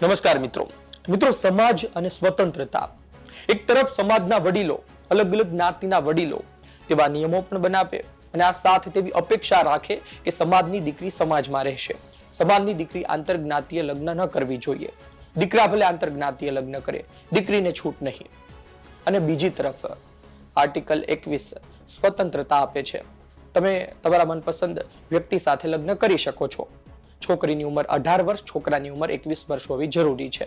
નમસ્કાર મિત્રો મિત્રો સમાજ અને સ્વતંત્રતા એક તરફ સમાજના વડીલો અલગ અલગ જ્ઞાતિના વડીલો તેવા નિયમો પણ બનાવે અને આ સાથે તેવી અપેક્ષા રાખે કે સમાજની દીકરી સમાજમાં રહેશે, સમાજની દીકરી આંતરજ્ઞાતીય લગ્ન ન કરવી જોઈએ, દીકરા ભલે આંતરજ્ઞાતીય લગ્ન કરે, દીકરીને છૂટ નહીં. અને બીજી તરફ આર્ટિકલ 21 સ્વતંત્રતા આપે છે, તમે તમારા મનપસંદ વ્યક્તિ સાથે લગ્ન કરી શકો છો. છોકરીની ઉંમર 18 વર્ષ, છોકરાની ઉંમર 21 વર્ષ હોવી જરૂરી છે.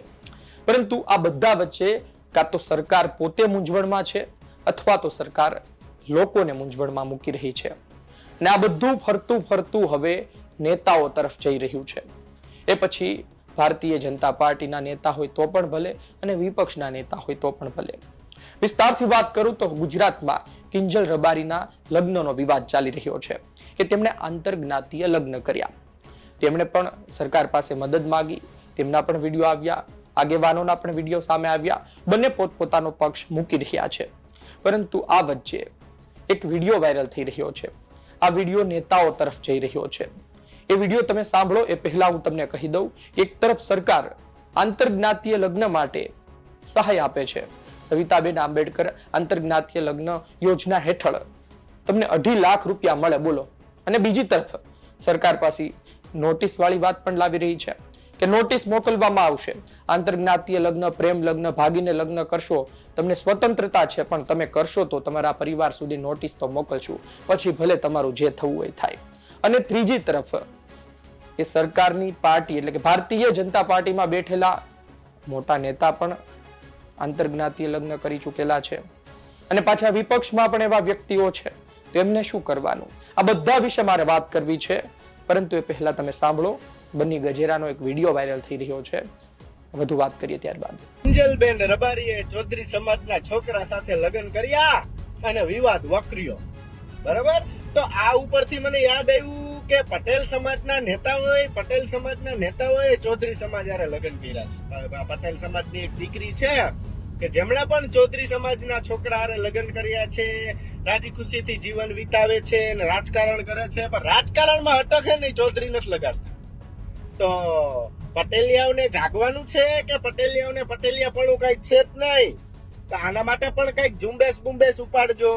પરંતુ આ બધા વચ્ચે કાં તો સરકાર પોતે મૂંઝવણમાં છે અથવા તો સરકાર લોકોને મૂંઝવણમાં મૂકી રહી છે. અને આ બધું ફરતું હવે નેતાઓ તરફ જઈ રહ્યું છે. એ પછી ભારતીય જનતા પાર્ટીના નેતા હોય તો પણ ભલે અને વિપક્ષના નેતા હોય તો પણ ભલે. વિસ્તારથી વાત કરું તો ગુજરાતમાં કિંજલ રબારીના લગ્નનો વિવાદ ચાલી રહ્યો છે કે તેમણે આંતરજ્ઞાતીય લગ્ન કર્યા. તેમણે પણ સરકાર પાસે મદદ માંગી, તેમના પણ વિડીયો આવ્યા, આગેવાનોના પણ વિડીયો સામે આવ્યા, બંને પોતપોતાનો પક્ષ મૂકી રહ્યા છે. પરંતુ આ વચ્ચે એક વિડીયો વાયરલ થઈ રહ્યો છે. આ વિડીયો નેતાઓ તરફ જઈ રહ્યો છે. એ વિડીયો તમે સાંભળો એ પહેલા હું તમને કહી દઉં કે એક તરફ સરકાર આંતરજ્ઞાતીય લગ્ન માટે સહાય આપે છે. સવિતાબેન આંબેડકર આંતરજ્ઞાતીય લગ્ન યોજના હેઠળ તમને 2.5 લાખ રૂપિયા મળે, બોલો. અને બીજી તરફ સરકાર પાસે નોટિસ વાળી વાત પણ લાવી રહી છે કે નોટિસ મોકલવામાં આવશે. આંતરજ્ઞાતીય લગ્ન, પ્રેમ લગ્ન, ભાગીને લગ્ન કરશો, તમને સ્વતંત્રતા છે, પણ તમે કરશો તો તમારા પરિવાર સુધી નોટિસ તો મોકલશું, પછી ભલે તમારું જે થવું હોય થાય. અને ત્રીજી તરફ એ સરકારની પાર્ટી એટલે કે ભારતીય જનતા પાર્ટીમાં બેઠેલા મોટા નેતા પણ આંતરજ્ઞાતીય લગ્ન કરી ચૂકેલા છે. અને પાછા વિપક્ષમાં પણ એવા વ્યક્તિઓ છે, તેમને શું કરવાનું? આ બધા વિશે મારે વાત કરવી છે. પરંતુ એ પહેલા તમે સાંભળો, બન્ની ગજેરાનો એક વિડીયો વાયરલ થઈ રહ્યો છે. વધુ વાત કરીએ ત્યારબાદ. કિંજલબેન રબારીએ ચૌધરી સમાજના છોકરા સાથે લગ્ન કર્યા અને વિવાદ વકર્યો, બરાબર? તો આ ઉપરથી મને યાદ આવ્યું કે પટેલ સમાજના નેતાઓએ ચૌધરી સમાજ હારે લગ્ન કર્યા. પટેલ સમાજની એક દીકરી છે કે જેમણે પણ ચૌધરી સમાજના છોકરા હારે લગ્ન કર્યા છે, રાજી ખુશીથી જીવન વિતાવે છે અને રાજકારણ કરે છે. પણ રાજકારણમાં અટકે નહીં, ચૌધરી નથી લગાડતા. તો પટેલિયાઓને જાગવાનું છે કે પટેલિયાઓને પટેલિયાપણું કઈક છે જ નહીં. તો આના માટે પણ કઈક ઝુંબેશ ઉપાડજો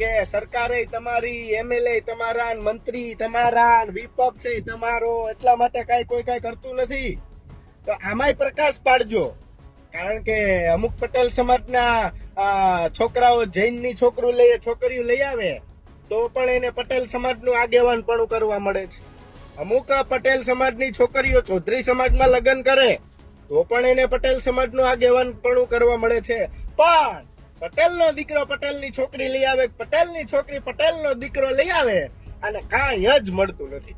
કે સરકારે તમારી, એમએલએ તમારા, મંત્રી તમારા, વિપક્ષ તમારો, એટલા માટે કોઈ કઈ કરતું નથી. તો આમાંય પ્રકાશ પાડજો. કારણ કે અમુક પટેલ સમાજના છોકરાઓ જૈનની છોકરીઓ લઈ આવે તો પણ એને પટેલ સમાજનું આગેવાન પણ કરવા મળે છે. અમુક પટેલ સમાજની છોકરીઓ ચૌધરી સમાજમાં લગ્ન કરે તો પણ એને પટેલ સમાજનું આગેવાન પણ કરવા મળે છે. પણ પટેલનો દીકરો પટેલની છોકરી લઈ આવે, પટેલની છોકરી પટેલનો દીકરો લઈ આવે અને કાંઈ જ મળતું નથી.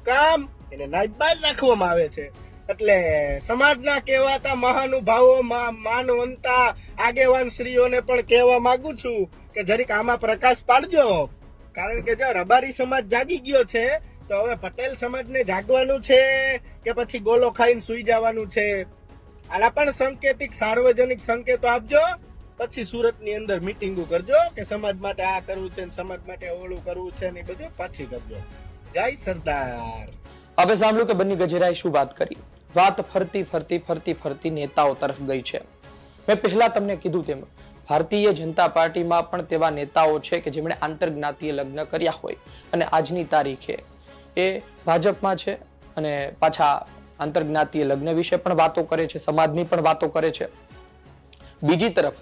કામ એને નાઈબાદ રાખવામાં આવે છે. એટલે સમાજના કહેવાતા મહાનુભાવો, માનવંતા આગેવાન શ્રીઓને પણ કહેવા માંગુ છું કે જરીક આમાં પ્રકાશ પાડજો. કારણ કે જો રબારી સમાજ જાગી ગયો છે તો હવે પટેલ સમાજને જાગવાનું છે કે પછી ગોલો ખાઈને સુઈ જવાનું છે? આના પણ સંકેતિક સાર્વજનિક સંકેતો આપજો. પછી સુરતની અંદર મીટિંગો કરજો કે સમાજ માટે આ કરવું છે, સમાજ માટે ઓલું કરવું છે ને બધું પછી કરજો. જય સરદાર. આપણે સાંભળ્યું કે બન્ની ગજેરાએ શું વાત કરી. વાત ફરતી નેતાઓ તરફ ગઈ છે. મેં પહેલા તમને કીધું તેમ ભારતીય જનતા પાર્ટીમાં પણ તેવા નેતાઓ છે કે જેમણે આંતરજ્ઞાતીય લગ્ન કર્યા હોય અને આજની તારીખે એ ભાજપમાં છે અને પાછા આંતરજ્ઞાતીય લગ્ન વિશે પણ વાતો કરે છે, સમાજની પણ વાતો કરે છે. બીજી તરફ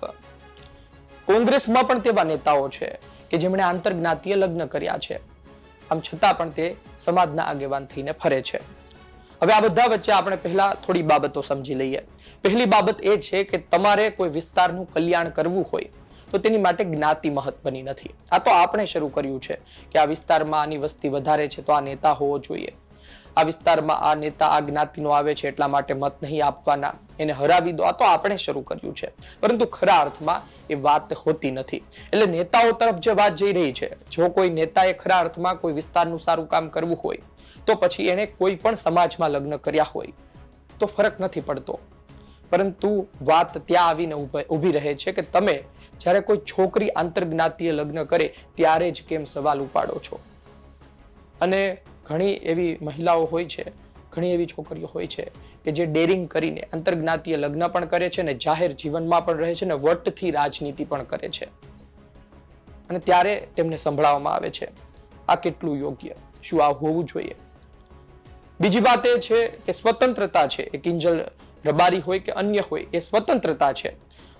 કોંગ્રેસમાં પણ તેવા નેતાઓ છે કે જેમણે આંતરજ્ઞાતીય લગ્ન કર્યા છે, આમ છતાં પણ તે સમાજના આગેવાન થઈને ફરે છે. હવે આ બધા વચ્ચે આપણે પહેલા થોડી બાબતો સમજી લઈએ. પહેલી બાબત એ છે કે તમારે કોઈ વિસ્તારનું કલ્યાણ કરવું હોય તો તેની માટે જ્ઞાતિ મહત્વની નથી. આ તો આપણે શરૂ કર્યું છે કે આ વિસ્તારમાં આની વસ્તી વધારે છે તો આ નેતા હોવો જોઈએ, આ વિસ્તારમાં આ નેતા આ જ્ઞાતિનો આવે છે એટલા માટે મત નહીં આપવાના, એને હરાવી દો. આ તો આપણે શરૂ કર્યું છે, પરંતુ ખરા અર્થમાં એ વાત હોતી નથી. એટલે નેતાઓ તરફ જે વાત જઈ રહી છે, જો કોઈ નેતાએ ખરા અર્થમાં કોઈ વિસ્તારનું સારું કામ કરવું હોય તો પછી એને કોઈ પણ સમાજમાં લગ્ન કર્યા હોય તો ફરક નથી પડતો. પરંતુ વાત ત્યાં આવીને ઊભી રહે છે કે તમે જ્યારે કોઈ છોકરી આંતરજ્ઞાતીય લગ્ન કરે ત્યારે જ કેમ સવાલ ઉપાડો છો? અને ઘણી એવી મહિલાઓ હોય છે, ઘણી એવી છોકરીઓ હોય છે કે જે ડેરિંગ કરીને આંતરજ્ઞાતીય લગ્ન પણ કરે છે ને જાહેર જીવનમાં પણ રહે છે ને વટથી રાજનીતિ પણ કરે છે અને ત્યારે તેમને સંભળાવવામાં આવે છે આ કેટલું યોગ્ય, શું આ હોવું જોઈએ? બીજી વાત એ છે કે સ્વતંત્રતા છે એ કિંજલ રબારી હોય કે અન્ય હોય એ સ્વતંત્રતા છે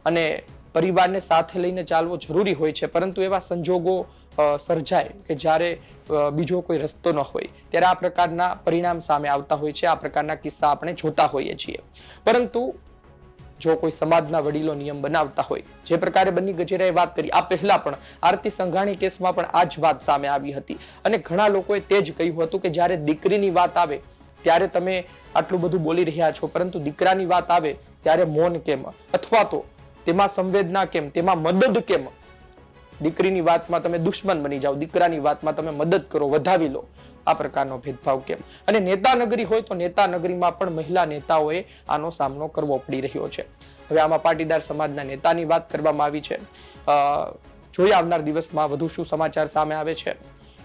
અને પરિવારને સાથે લઈને ચાલવો જરૂરી હોય છે, પરંતુ એવા સંજોગો સર્જાય કે જ્યારે બીજો કોઈ રસ્તો ન હોય ત્યારે આ પ્રકારના પરિણામ સામે આવતા હોય છે, આ પ્રકારના કિસ્સા આપણે જોતા હોઈએ છીએ. પરંતુ જો કોઈ સમાજના વડીલો નિયમ બનાવતા હોય, જે પ્રકારે બન્ની ગજેરાએ વાત કરી, આ પહેલા પણ આરતી સંઘાણી કેસમાં પણ આ જ વાત સામે આવી હતી અને ઘણા લોકોએ તે જ કહ્યું હતું કે જ્યારે દીકરીની વાત આવે ત્યારે તમે આટલું બધું બોલી રહ્યા છો, પરંતુ દીકરાની વાત આવે ત્યારે મૌન કેમ, અથવા તો તેમાં સંવેદના કેમ, તેમાં મદદ કેમ? દીકરીની વાતમાં તમે દુશ્મન બની જાઓ, દીકરાની વાતમાં તમે મદદ કરો, વધાવી લો, આ પ્રકારનો ભેદભાવ કેમ? અને નેતા નગરી હોય તો નેતા નગરીમાં પણ મહિલા નેતાઓએ આનો સામનો કરવો પડી રહ્યો છે. હવે આમાં પાટીદાર સમાજના નેતાની વાત કરવામાં આવી છે. જોઈએ આવનાર દિવસમાં વધુ શું સમાચાર સામે આવે છે.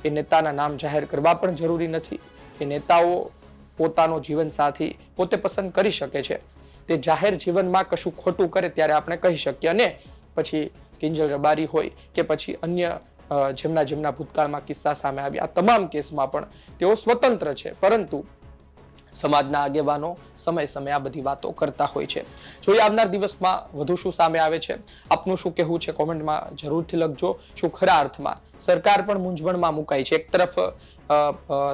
એ નેતાના નામ જાહેર કરવા પણ જરૂરી નથી. એ નેતાઓ પોતાનો જીવન સાથી પોતે પસંદ કરી શકે છે. તે જાહેર જીવનમાં કશું ખોટું કરે ત્યારે આપણે કહી શકીએ, અને પછી કિંજલ રબારી હોય કે પછી અન્ય જેમના ભૂતકાળમાં કિસ્સા સામે આવ્યા, આ તમામ કેસમાં પણ તેઓ સ્વતંત્ર છે, પરંતુ સમાજના આગેવાનો સમય આ બધી વાતો કરતા હોય છે. જોઈએ આવનાર દિવસમાં વધુ શું સામે આવે છે. આપનું શું કહેવું છે કોમેન્ટમાં જરૂરથી લખજો. શું ખરા અર્થમાં સરકાર પણ મૂંઝવણમાં મુકાઈ છે? એક તરફ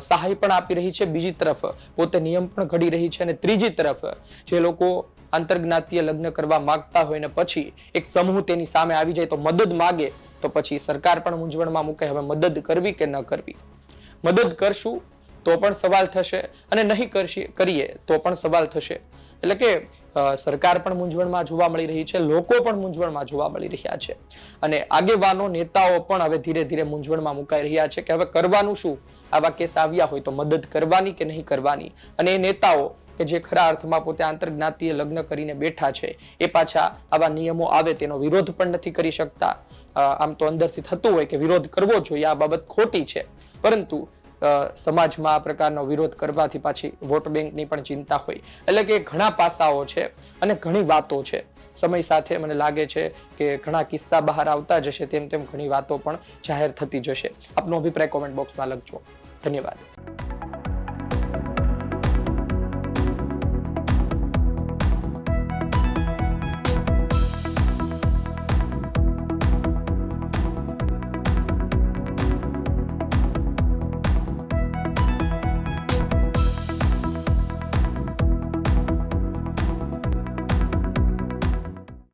સહાય પણ આપી રહી છે, બીજી તરફ પોતે નિયમ પણ ઘડી રહી છે, અને ત્રીજી તરફ જે લોકો આંતરજ્ઞાતીય લગ્ન કરવા માંગતા હોય ને પછી એક સમૂહ તેની સામે આવી જાય તો મદદ માગે, તો પછી સરકાર પણ મૂંઝવણમાં મુકાય. હવે મદદ કરવી કે ન કરવી? મદદ કરશું તો પણ સવાલ થશે અને નહીં કરીએ તો પણ સવાલ થશે. એટલે કે સરકાર પણ મૂંઝવણમાં જોવા મળી રહી છે, લોકો પણ મૂંઝવણમાં જોવા મળી રહ્યા છે, અને આગેવાનો નેતાઓ પણ હવે ધીરે ધીરે મૂંઝવણમાં મુકાઈ રહ્યા છે કે હવે કરવાનું શું? આવા કેસ આવ્યા હોય તો મદદ કરવાની કે નહીં કરવાની? અને એ નેતાઓ કે જે ખરા અર્થમાં પોતે આંતરજ્ઞાતીય લગ્ન કરીને બેઠા છે, એ પાછા આવા નિયમો આવે તેનો વિરોધ પણ નથી કરી શકતા. આમ તો અંદરથી થતું હોય કે વિરોધ કરવો જોઈએ, આ બાબત ખોટી છે, પરંતુ સમાજમાં આ પ્રકારનો વિરોધ કરવાથી પાછી વોટ બેંકની પણ ચિંતા હોય. એટલે કે ઘણા પાસાઓ છે અને ઘણી વાતો છે. સમય સાથે મને લાગે છે કે ઘણા કિસ્સા બહાર આવતા જશે, તેમ ઘણી વાતો પણ જાહેર થતી જશે. આપનો અભિપ્રાય કોમેન્ટ બોક્સમાં લખજો. ધન્યવાદ.